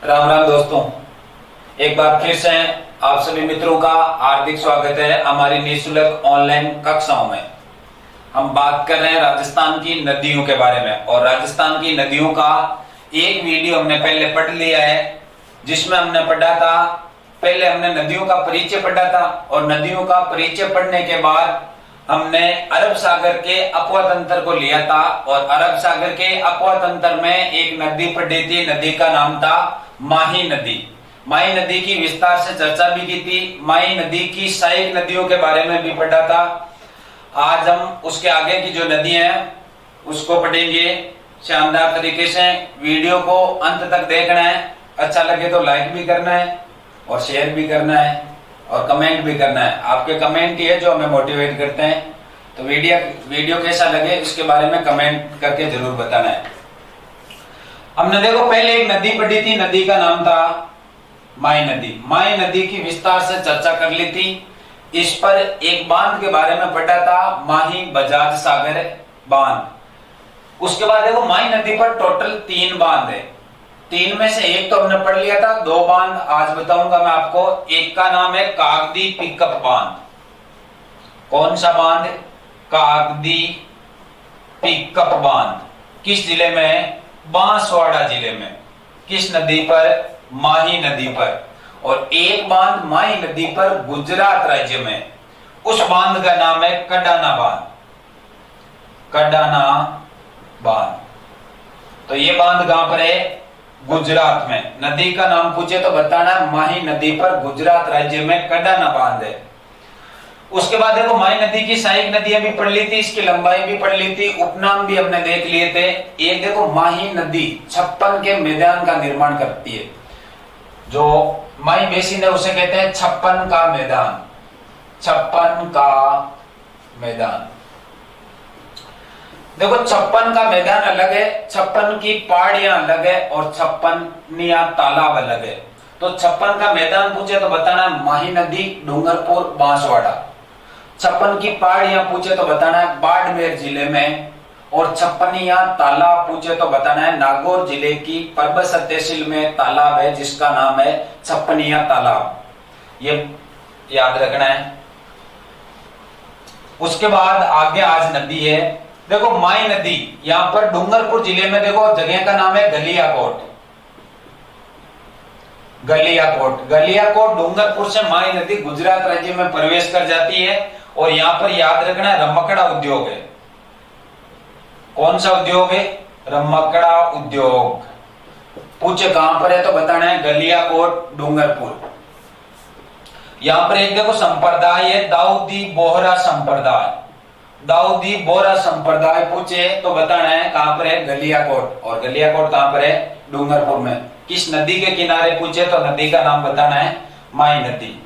राम राम दोस्तों, एक बार फिर से आप सभी मित्रों का हार्दिक स्वागत है हमारी निःशुल्क ऑनलाइन कक्षाओं में। हम बात कर रहे हैं राजस्थान की नदियों के बारे में और राजस्थान की नदियों का एक वीडियो हमने पहले पढ़ लिया है, जिसमें हमने पढ़ा था, पहले हमने नदियों का परिचय पढ़ा था और नदियों का परिचय पढ़ने के बाद हमने अरब सागर के अपवा तंत्र को लिया था और अरब सागर के अपवा तंत्र में एक नदी पढ़ी थी। नदी का नाम था माही नदी। माही नदी की विस्तार से चर्चा भी की थी। माही नदी की सहायक नदियों के बारे में भी पढ़ा था। आज हम उसके आगे की जो नदी है उसको पढ़ेंगे शानदार तरीके से। वीडियो को अंत तक देखना है, अच्छा लगे तो लाइक भी करना है और शेयर भी करना है और कमेंट भी करना है। आपके कमेंट ही है जो हमें मोटिवेट करते हैं। तो वीडियो कैसा लगे इसके बारे में कमेंट करके जरूर बताना है। हमने देखो पहले एक नदी पढ़ी थी, नदी का नाम था माही नदी। माही नदी की विस्तार से चर्चा कर ली थी। इस पर एक बांध के बारे में पढ़ा था, माही बजाज सागर बांध। उसके बाद देखो माही नदी पर टोटल 3 बांध है। 3 में से एक तो हमने पढ़ लिया था, 2 बांध आज बताऊंगा मैं आपको। एक का नाम है कागदी पिकअप बांध। कौन सा बांध? कागदी पिकअप बांध। किस जिले में है? बांसवाड़ा जिले में। किस नदी पर? माही नदी पर। और एक बांध माही नदी पर गुजरात राज्य में, उस बांध का नाम है कडाना बांध। कडाना बांध। तो ये बांध कहां पर है? गुजरात में। नदी का नाम पूछे तो बताना माही नदी पर गुजरात राज्य में कडाना बांध है। उसके बाद देखो माही नदी की सहायक नदियां भी पढ़ ली थी, इसकी लंबाई भी पढ़ ली थी, उपनाम भी हमने देख लिए थे। एक देखो माही नदी 56 के मैदान का निर्माण करती है। जो माही बेसिन है उसे कहते हैं 56 का मैदान। 56 का मैदान। देखो 56 का मैदान अलग है, 56 की पहाड़ियां अलग है और 56 तालाब अलग है। तो 56 का मैदान पूछे तो बताना माही नदी, डूंगरपुर, बांसवाड़ा। 56 की पहाड़ियां पूछे तो बताना है बाड़मेर जिले में। और 56 तालाब पूछे तो बताना है नागौर जिले की परबत तहसील में तालाब है जिसका नाम है 56 तालाब। ये याद रखना है। उसके बाद आगे आज नदी है, देखो माही नदी, यहां पर डूंगरपुर जिले में देखो जगह का नाम है गलियाकोट। गलियाकोट। गलियाकोट डूंगरपुर से माही नदी गुजरात राज्य में प्रवेश कर जाती है और यहां पर याद रखना है रमकड़ा उद्योग है। कौन सा उद्योग है? रमकड़ा उद्योग। पूछे कहां पर है तो बताना है गलियाकोट, डूंगरपुर। यहां पर एक देखो संप्रदाय है दाऊदी बोहरा संप्रदाय। दाऊदी बोहरा संप्रदाय पूछे तो बताना है कहां पर है? गलियाकोट। और गलियाकोट कहां पर है? डूंगरपुर में। किस नदी के किनारे पूछे तो नदी का नाम बताना है माही नदी।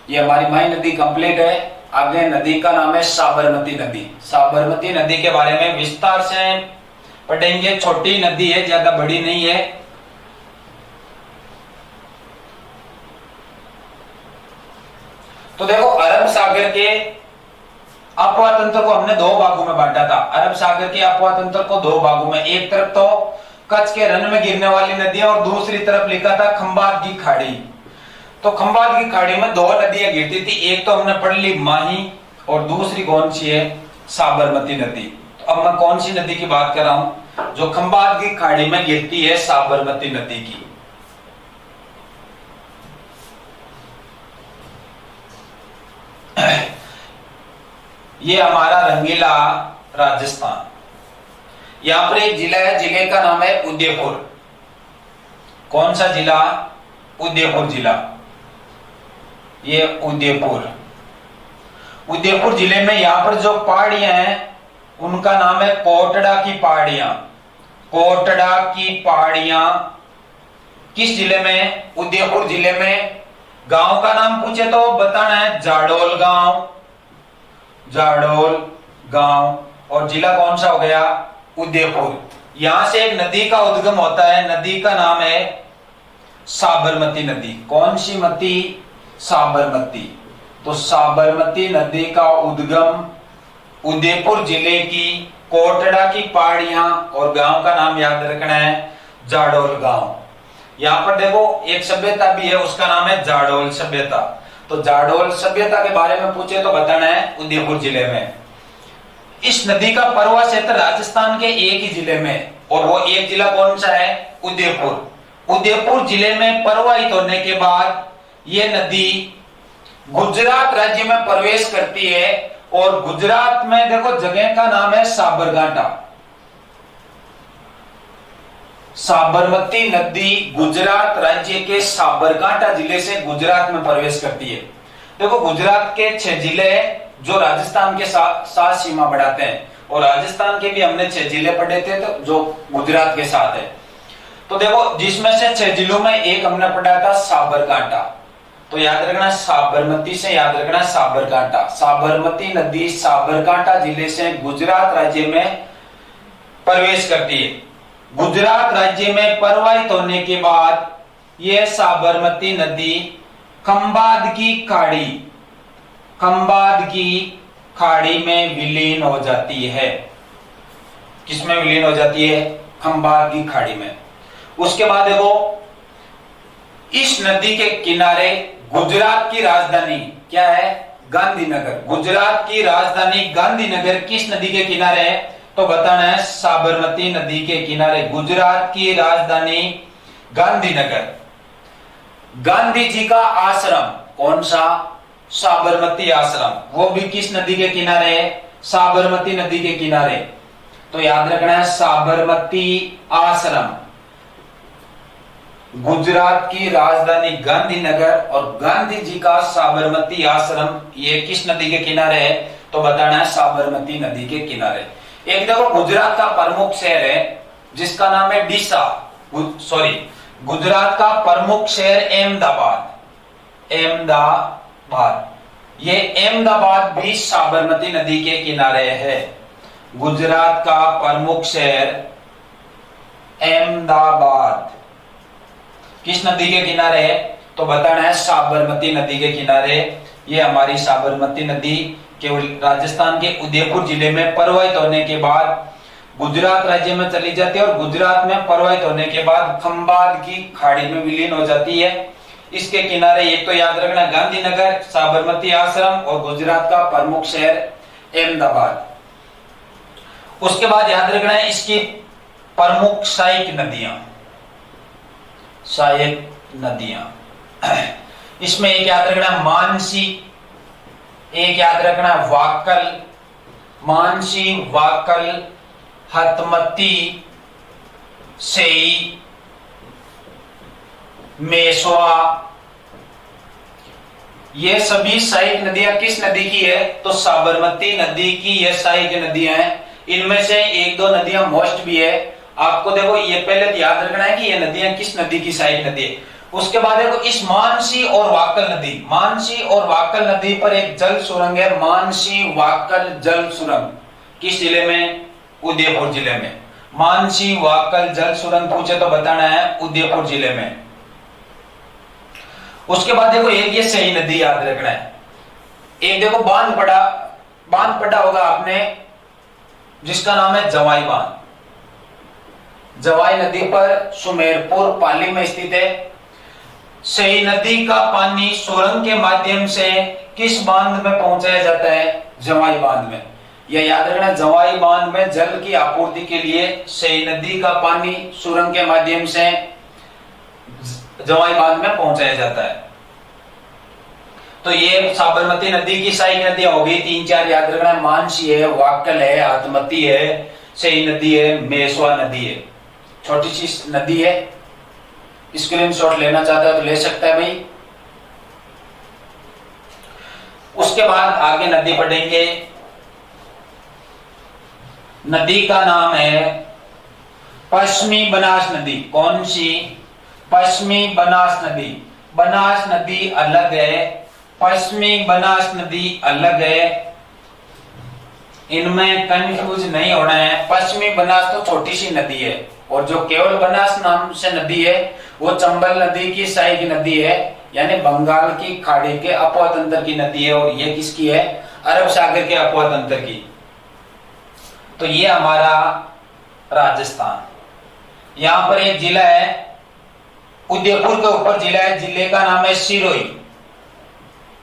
ये हमारी माही नदी कंप्लीट है। आगे नदी का नाम है साबरमती नदी। साबरमती नदी के बारे में विस्तार से पढ़ेंगे। छोटी नदी है, ज्यादा बड़ी नहीं है। तो देखो अरब सागर के अपवा तंत्र को हमने 2 भागों में बांटा था। अरब सागर के अपवा तंत्र को 2 भागों में, एक तरफ तो कच्छ के रण में गिरने वाली नदियां और दूसरी तरफ लिखा था खंबात की खाड़ी। तो खंबात की खाड़ी में 2 नदियां गिरती थी। एक तो हमने पढ़ ली माही और दूसरी कौन सी है? साबरमती नदी। तो अब मैं कौन सी नदी की बात कर रहा हूं? जो खंबात की खाड़ी में गिरती है, साबरमती नदी की। ये हमारा रंगीला राजस्थान। यहां पर एक जिला है, जिले का नाम है उदयपुर। कौन सा जिला? उदयपुर जिला। ये उदयपुर। उदयपुर जिले में यहां पर जो पहाड़ियां हैं उनका नाम है कोटड़ा की पहाड़ियां। कोटड़ा की पहाड़ियां किस जिले में? उदयपुर जिले में। गांव का नाम पूछे तो बताना है जाडोल गांव। जाडोल गांव। और जिला कौन सा हो गया? उदयपुर। यहां से एक नदी का उद्गम होता है, नदी का नाम है साबरमती नदी। कौन सी मती? साबरमती। तो साबरमती नदी का उद्गम उदयपुर जिले की कोटड़ा की पहाड़ियां और गांव का नाम याद रखना है जाडोल गांव। यहाँ पर देखो एक सभ्यता भी है, उसका नाम है जाडोल सभ्यता। तो जाडोल सभ्यता के बारे में पूछे तो बताना है उदयपुर जिले में। इस नदी का परवा क्षेत्र राजस्थान के एक ही जिले में, और वो एक जिला कौन सा है? उदयपुर। उदयपुर जिले में प्रवाहित होने के बाद ये नदी गुजरात राज्य में प्रवेश करती है, और गुजरात में देखो जगह का नाम है साबरकांठा। साबरमती नदी गुजरात राज्य के साबरकांठा जिले से गुजरात में प्रवेश करती है। देखो गुजरात के 6 जिले जो राजस्थान के साथ सीमा बढ़ाते हैं, और राजस्थान के भी हमने 6 जिले पढ़े थे तो जो गुजरात के साथ है। तो देखो जिसमें से 6 जिलों में एक हमने पढ़ा था साबरकांठा। तो याद रखना साबरमती से याद रखना साबरकांठा। साबरमती नदी साबरकांठा जिले से गुजरात राज्य में प्रवेश करती है। गुजरात राज्य में प्रवाहित होने के बाद यह साबरमती नदी खंबात की खाड़ी में विलीन हो जाती है। किसमें विलीन हो जाती है? खंबात की खाड़ी में। उसके बाद देखो इस नदी के किनारे गुजरात की राजधानी क्या है? गांधीनगर। गुजरात की राजधानी गांधीनगर किस नदी के किनारे है? तो बताना है साबरमती नदी के किनारे गुजरात की राजधानी गांधीनगर। गांधी जी का आश्रम कौन सा? साबरमती आश्रम। वो भी किस नदी के किनारे है? साबरमती नदी के किनारे। तो याद रखना है साबरमती आश्रम, गुजरात की राजधानी गांधीनगर और गांधी जी का साबरमती आश्रम, ये किस नदी के किनारे है? तो बताना है साबरमती नदी के किनारे। एक देखो गुजरात का प्रमुख शहर है जिसका नाम है डीसा। गुजरात का प्रमुख शहर अहमदाबाद। ये अहमदाबाद भी साबरमती नदी के किनारे है। गुजरात का प्रमुख शहर अहमदाबाद किस नदी के किनारे है? तो बताना है साबरमती नदी के किनारे। ये हमारी साबरमती नदी केवल राजस्थान के उदयपुर जिले में प्रवाहित होने के बाद गुजरात राज्य में चली जाती है, और गुजरात में प्रवाहित होने के बाद खंबात की खाड़ी में विलीन हो जाती है। इसके किनारे एक तो याद रखना गांधीनगर, साबरमती आश्रम और गुजरात का प्रमुख शहर अहमदाबाद। उसके बाद याद रखना है इसकी प्रमुख सहायक नदियां। इसमें एक याद रखना मानसी, एक याद रखना वाकल, मानसी, वाकल, हतमती, सेई, मेसवा। ये सभी सहायक नदियां किस नदी की है? तो साबरमती नदी की ये सहायक नदियां हैं। इनमें से एक दो नदियां मोस्ट भी है। आपको देखो ये पहले तो याद रखना है कि ये नदियां किस नदी की सहायक नदी है। उसके बाद देखो इस मानसी और वाकल नदी पर एक जल सुरंग है, मानसी वाकल जल सुरंग। किस जिले में? उदयपुर जिले में। मानसी वाकल जल सुरंग पूछे तो बताना है उदयपुर जिले में। उसके बाद देखो एक ये सही नदी याद रखना है। एक देखो बांध पड़ा होगा आपने जिसका नाम है जवाई बांध। जवाई नदी पर सुमेरपुर पाली में स्थित है। सही नदी का पानी सुरंग के माध्यम से किस बांध में पहुंचाया जाता है? जवाई बांध में। यह याद रखना जवाई बांध में जल की आपूर्ति के लिए सही नदी का पानी सुरंग के माध्यम से जवाई बांध में पहुंचाया जाता है। तो ये साबरमती नदी की सहायक नदियां हो गई 3-4 याद रखना। मानसी है, वाकल है, हतमती है, सही नदी है, मेसवा नदी है। छोटी सी नदी है, स्क्रीनशॉट लेना चाहता है तो ले सकता है भाई। उसके बाद आगे नदी पढ़ेंगे। नदी का नाम है पश्चिमी बनास नदी। कौन सी? पश्चिमी बनास नदी। बनास नदी अलग है, पश्चिमी बनास नदी अलग है। इनमें कंफ्यूज नहीं होना है। पश्चिमी बनास तो छोटी सी नदी है, और जो केवल बनास नाम से नदी है वो चंबल नदी की सहायक नदी है, यानी बंगाल की खाड़ी के अपोतंत्र की नदी है। और ये किसकी है? अरब सागर के अपोतंत्र की। तो ये हमारा राजस्थान। यहां पर एक जिला है उदयपुर के ऊपर जिला है, जिले का नाम है सिरोही।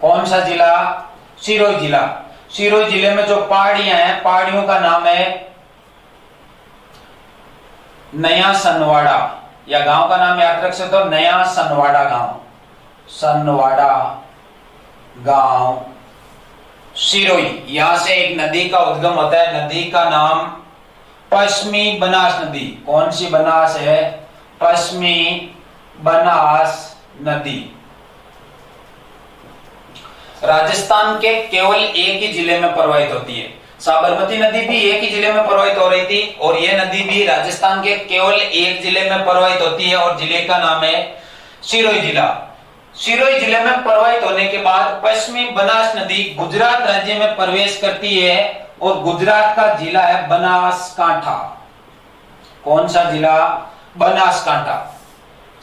कौन सा जिला? सिरोही जिला। सिरोही जिले में जो पहाड़ियां हैं, पहाड़ियों का नाम है नया सनवाड़ा, या गांव का नाम याद रख सकते हो, नया सनवाड़ा गांव, सनवाड़ा गांव सिरोही। यहां से एक नदी का उद्गम होता है, नदी का नाम पश्चिमी बनास नदी। कौन सी बनास है? पश्चिमी बनास नदी। राजस्थान के केवल एक ही जिले में प्रवाहित होती है। साबरमती नदी भी एक ही जिले में प्रवाहित हो रही थी, और यह नदी भी राजस्थान के केवल एक जिले में प्रवाहित होती है, और जिले का नाम है सिरोही जिला। सिरोही जिले में प्रवाहित होने के बाद पश्चिमी बनास नदी गुजरात राज्य में प्रवेश करती है, और गुजरात का जिला है बनासकांठा। कौन सा जिला? बनासकांठा।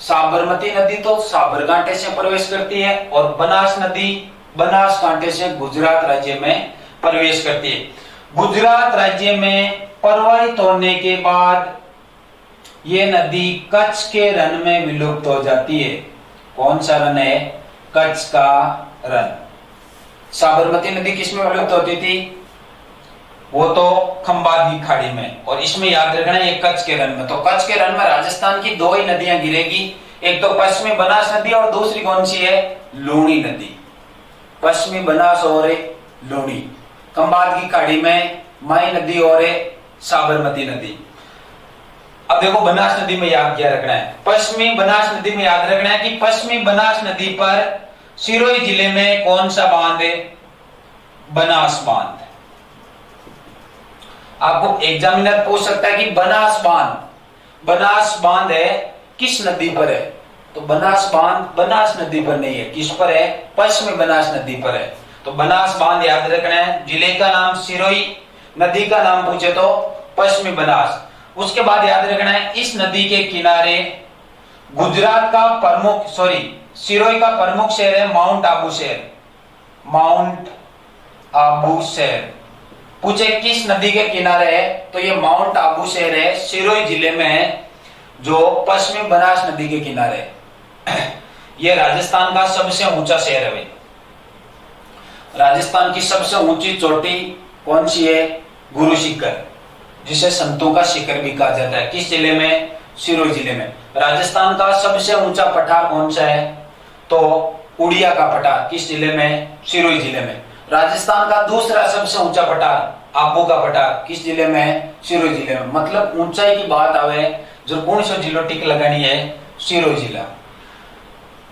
साबरमती नदी तो साबरकांठे से प्रवेश करती है, और बनास नदी बनासकांठे से गुजरात राज्य में प्रवेश करती है। गुजरात राज्य में प्रवाहित होने के बाद ये नदी कच्छ के रण में विलुप्त हो जाती है। कौन सा रण है? कच्छ का रण। साबरमती नदी किसमें विलुप्त होती थी? वो तो खंबात की खाड़ी में, और इसमें याद रखना है ये कच्छ के रण में। तो कच्छ के रण में राजस्थान की दो ही नदियां गिरेगी, एक तो पश्चिमी बनास नदी और दूसरी कौन सी है? लूणी नदी। पश्चिमी बनास और लूणी। खंबात की खाड़ी में माई नदी और साबरमती नदी। अब देखो बनास नदी में याद क्या रखना है? पश्चिमी बनास नदी में याद रखना है कि पश्चिमी बनास नदी पर सिरोही जिले में कौन सा बांध है? बनास बांध। आपको एग्जामिनर पूछ सकता है कि बनास बांध है किस नदी पर है? तो बनास बांध बनास नदी पर नहीं है, किस पर है? पश्चिमी बनास नदी पर है। तो बनास बांध याद रखना है। जिले का नाम सिरोही, नदी का नाम पूछे तो पश्चिमी बनास। उसके बाद याद रखना है इस नदी के किनारे गुजरात का प्रमुख सिरोही का प्रमुख शहर है माउंट आबू शहर। माउंट आबू शहर पूछे किस नदी के किनारे है, तो ये माउंट आबू शहर है, सिरोही जिले में है, जो पश्चिमी बनास नदी के किनारे है। यह राजस्थान का सबसे ऊंचा शहर है भाई। राजस्थान की सबसे ऊंची चोटी कौन सी है? गुरु शिखर, जिसे संतों का शिखर भी कहा जाता है। किस जिले में? सिरोही जिले में। राजस्थान का सबसे ऊंचा पठार कौन सा है? तो उड़िया का पठार। किस जिले में? सिरोही जिले में। राजस्थान का दूसरा सबसे ऊंचा पठार आबू का पठार किस जिले में है? सिरोही जिले में। मतलब ऊंचाई की बात आवे जो कौन सा जिला टिक लगानी है? सिरोही जिला।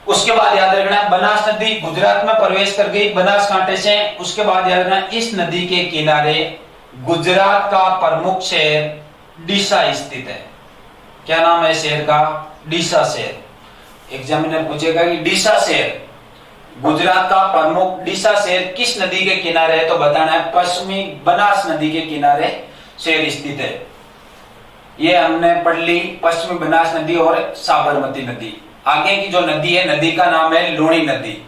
उसके बाद याद रखना बनास नदी गुजरात में प्रवेश कर गई बनासकांठे से। उसके बाद याद रखना इस नदी के किनारे गुजरात का प्रमुख शहर डीसा स्थित है। क्या नाम है शहर का? डीसा शहर। एग्जामिनर पूछेगा कि डीसा शहर, गुजरात का प्रमुख डीसा शहर किस नदी के किनारे है? तो बताना है पश्चिमी बनास नदी के किनारे शहर स्थित है। ये हमने पढ़ ली पश्चिमी बनास नदी और साबरमती नदी। आगे की जो नदी है, नदी का नाम है लूणी नदी।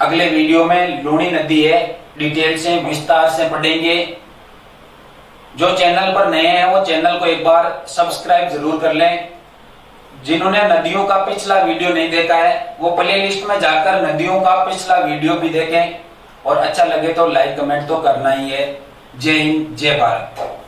अगले वीडियो में लूणी नदी है, डिटेल से विस्तार से पढ़ेंगे। जो चैनल पर नए हैं वो चैनल को एक बार सब्सक्राइब जरूर कर लें। जिन्होंने नदियों का पिछला वीडियो नहीं देखा है वो प्लेलिस्ट में जाकर नदियों का पिछला वीडियो भी देखें, और अच्छा लगे तो लाइक कमेंट तो करना ही है। जय हिंद, जय भारत।